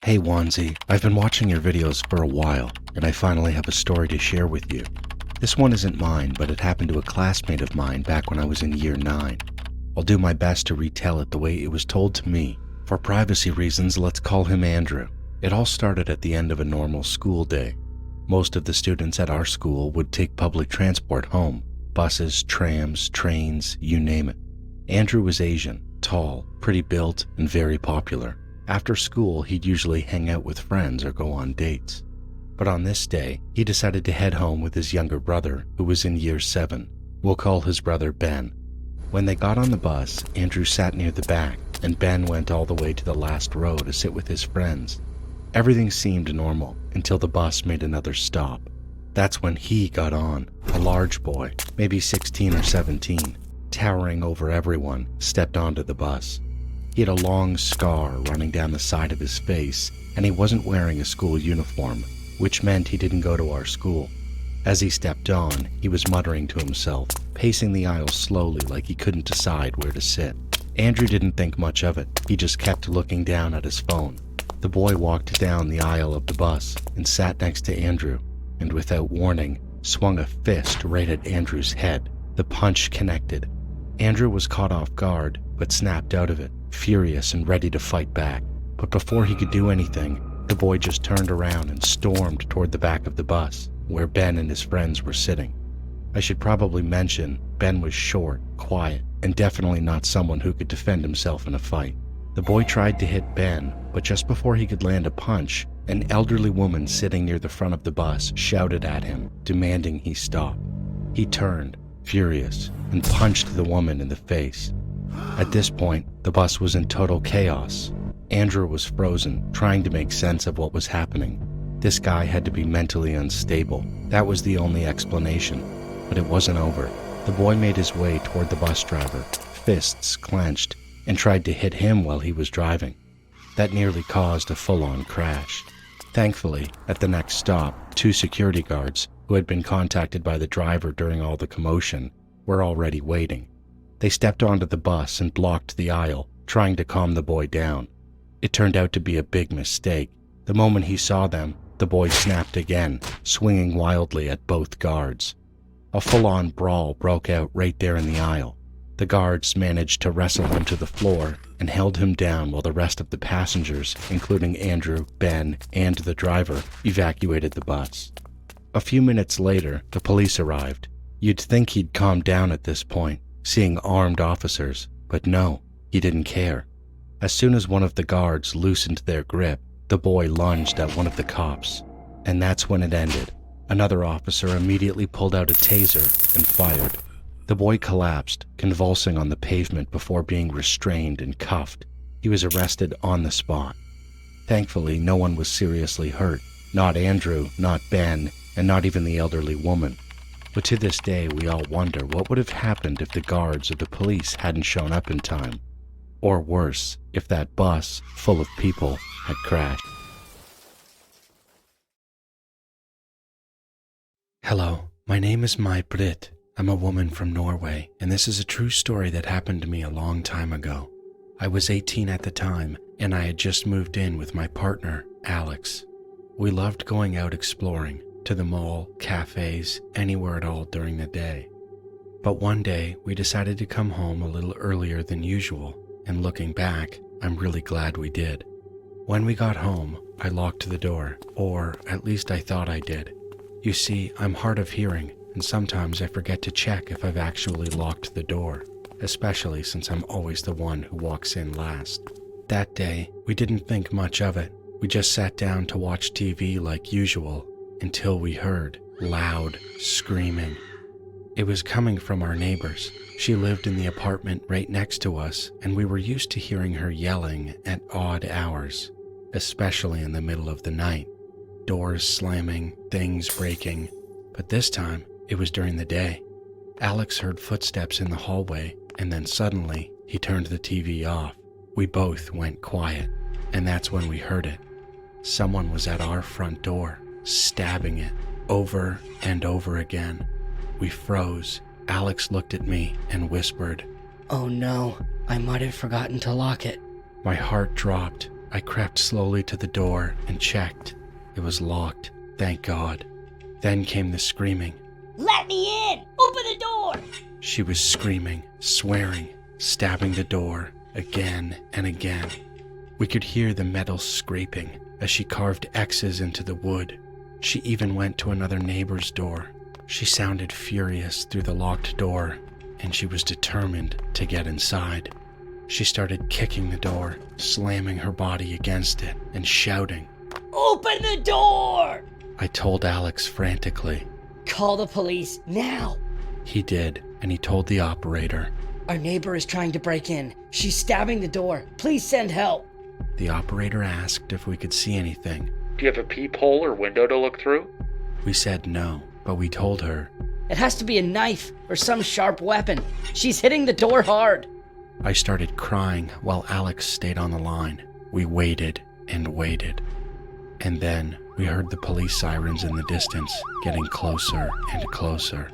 Hey Wanzi, I've been watching your videos for a while, and I finally have a story to share with you. This one isn't mine, but it happened to a classmate of mine back when I was in year 9. I'll do my best to retell it the way it was told to me. For privacy reasons, let's call him Andrew. It all started at the end of a normal school day. Most of the students at our school would take public transport home. Buses, trams, trains, you name it. Andrew was Asian, tall, pretty built, and very popular. After school, he'd usually hang out with friends or go on dates. But on this day, he decided to head home with his younger brother, who was in year 7. We'll call his brother Ben. When they got on the bus, Andrew sat near the back, and Ben went all the way to the last row to sit with his friends. Everything seemed normal until the bus made another stop. That's when he got on, a large boy, maybe 16 or 17, towering over everyone, stepped onto the bus. He had a long scar running down the side of his face, and he wasn't wearing a school uniform, which meant he didn't go to our school. As he stepped on, he was muttering to himself, pacing the aisle slowly like he couldn't decide where to sit. Andrew didn't think much of it. He just kept looking down at his phone. The boy walked down the aisle of the bus and sat next to Andrew, and without warning, swung a fist right at Andrew's head. The punch connected. Andrew was caught off guard, but snapped out of it, furious and ready to fight back. But before he could do anything, the boy just turned around and stormed toward the back of the bus, where Ben and his friends were sitting. I should probably mention, Ben was short, quiet, and definitely not someone who could defend himself in a fight. The boy tried to hit Ben, but just before he could land a punch, an elderly woman sitting near the front of the bus shouted at him, demanding he stop. He turned, furious, and punched the woman in the face. At this point, the bus was in total chaos. Andrew was frozen, trying to make sense of what was happening. This guy had to be mentally unstable. That was the only explanation. But it wasn't over. The boy made his way toward the bus driver, fists clenched, and tried to hit him while he was driving. That nearly caused a full-on crash. Thankfully, at the next stop, 2 security guards, who had been contacted by the driver during all the commotion, were already waiting. They stepped onto the bus and blocked the aisle, trying to calm the boy down. It turned out to be a big mistake. The moment he saw them, the boy snapped again, swinging wildly at both guards. A full-on brawl broke out right there in the aisle. The guards managed to wrestle him to the floor and held him down while the rest of the passengers, including Andrew, Ben, and the driver, evacuated the bus. A few minutes later, the police arrived. You'd think he'd calm down at this point, seeing armed officers, but no, he didn't care. As soon as one of the guards loosened their grip, the boy lunged at one of the cops, and that's when it ended. Another officer immediately pulled out a taser and fired. The boy collapsed, convulsing on the pavement before being restrained and cuffed. He was arrested on the spot. Thankfully, no one was seriously hurt. Not Andrew, not Ben, and not even the elderly woman. But to this day, we all wonder what would have happened if the guards or the police hadn't shown up in time. Or worse, if that bus, full of people, had crashed. Hello, my name is Mai Britt. I'm a woman from Norway, and this is a true story that happened to me a long time ago. I was 18 at the time, and I had just moved in with my partner, Alex. We loved going out exploring, to the mall, cafes, anywhere at all during the day. But one day, we decided to come home a little earlier than usual, and looking back, I'm really glad we did. When we got home, I locked the door, or at least I thought I did. You see, I'm hard of hearing, and sometimes I forget to check if I've actually locked the door, especially since I'm always the one who walks in last. That day, we didn't think much of it. We just sat down to watch TV like usual, until we heard loud screaming. It was coming from our neighbors. She lived in the apartment right next to us, and we were used to hearing her yelling at odd hours, especially in the middle of the night. Doors slamming, things breaking, but this time, it was during the day. Alex heard footsteps in the hallway, and then suddenly, he turned the TV off. We both went quiet, and that's when we heard it. Someone was at our front door, stabbing it, over and over again. We froze. Alex looked at me and whispered, "Oh no, I might have forgotten to lock it." My heart dropped. I crept slowly to the door and checked. It was locked, thank God. Then came the screaming. Let me in! Open the door! She was screaming, swearing, stabbing the door again and again. We could hear the metal scraping as she carved X's into the wood. She even went to another neighbor's door. She sounded furious through the locked door, and she was determined to get inside. She started kicking the door, slamming her body against it, and shouting, Open the door! I told Alex frantically. Call the police, now! He did, and he told the operator. Our neighbor is trying to break in. She's stabbing the door. Please send help. The operator asked if we could see anything. Do you have a peephole or window to look through? We said no, but we told her. It has to be a knife or some sharp weapon. She's hitting the door hard. I started crying while Alex stayed on the line. We waited and waited. And then we heard the police sirens in the distance, getting closer and closer.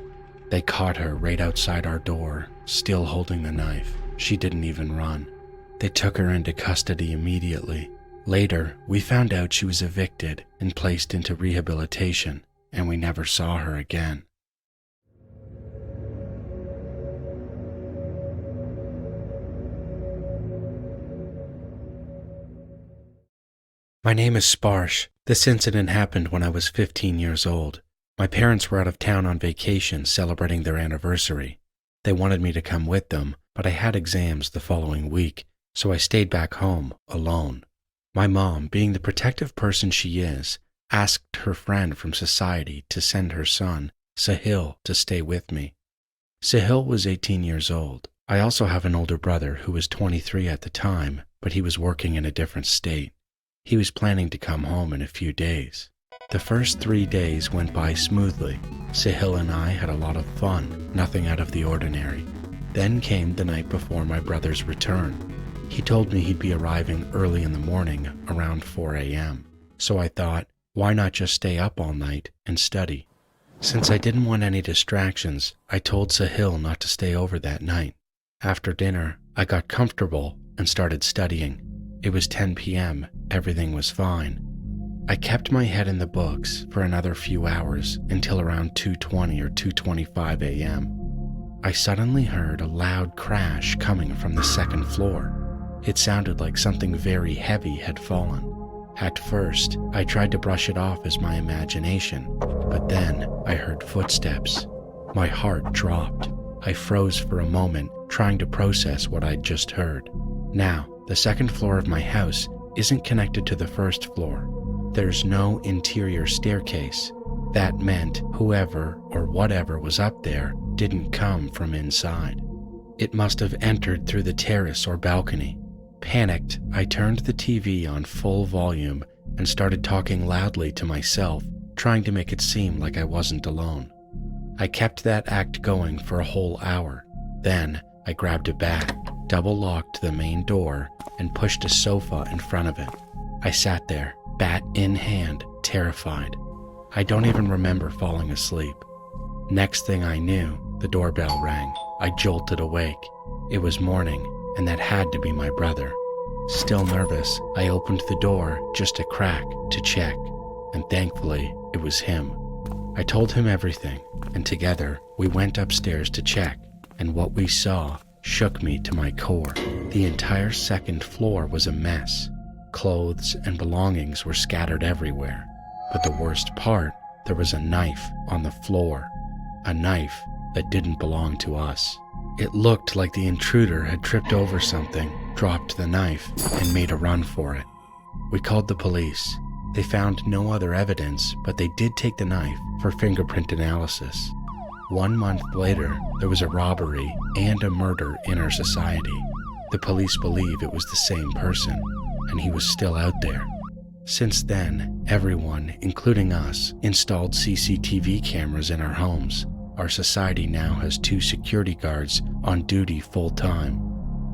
They caught her right outside our door, still holding the knife. She didn't even run. They took her into custody immediately. Later, we found out she was evicted and placed into rehabilitation, and we never saw her again. My name is Sparsh. This incident happened when I was 15 years old. My parents were out of town on vacation celebrating their anniversary. They wanted me to come with them, but I had exams the following week, so I stayed back home alone. My mom, being the protective person she is, asked her friend from society to send her son, Sahil, to stay with me. Sahil was 18 years old. I also have an older brother who was 23 at the time, but he was working in a different state. He was planning to come home in a few days. The first 3 days went by smoothly. Sahil and I had a lot of fun, nothing out of the ordinary. Then came the night before my brother's return. He told me he'd be arriving early in the morning, around 4 a.m. So I thought, why not just stay up all night and study? Since I didn't want any distractions, I told Sahil not to stay over that night. After dinner, I got comfortable and started studying. It was 10 p.m. Everything was fine. I kept my head in the books for another few hours until around 2:20 or 2:25 a.m. I suddenly heard a loud crash coming from the second floor. It sounded like something very heavy had fallen. At first, I tried to brush it off as my imagination, but then I heard footsteps. My heart dropped. I froze for a moment, trying to process what I'd just heard. Now, the second floor of my house isn't connected to the first floor. There's no interior staircase. That meant whoever or whatever was up there didn't come from inside. It must have entered through the terrace or balcony. Panicked, I turned the TV on full volume and started talking loudly to myself, trying to make it seem like I wasn't alone. I kept that act going for a whole hour. Then I grabbed a bat, double-locked the main door, and pushed a sofa in front of it. I sat there, bat in hand, terrified. I don't even remember falling asleep. Next thing I knew, the doorbell rang. I jolted awake. It was morning, and that had to be my brother. Still nervous, I opened the door just a crack to check, and thankfully, it was him. I told him everything, and together, we went upstairs to check, and what we saw shook me to my core. The entire second floor was a mess. Clothes and belongings were scattered everywhere. But the worst part, there was a knife on the floor. A knife that didn't belong to us. It looked like the intruder had tripped over something, dropped the knife, and made a run for it. We called the police. They found no other evidence, but they did take the knife for fingerprint analysis. 1 month later, there was a robbery and a murder in our society. The police believe it was the same person, and he was still out there. Since then, everyone, including us, installed CCTV cameras in our homes. Our society now has 2 security guards on duty full-time.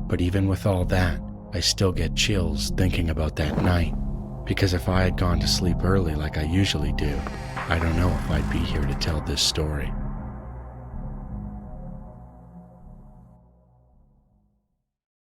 But even with all that, I still get chills thinking about that night. Because if I had gone to sleep early like I usually do, I don't know if I'd be here to tell this story.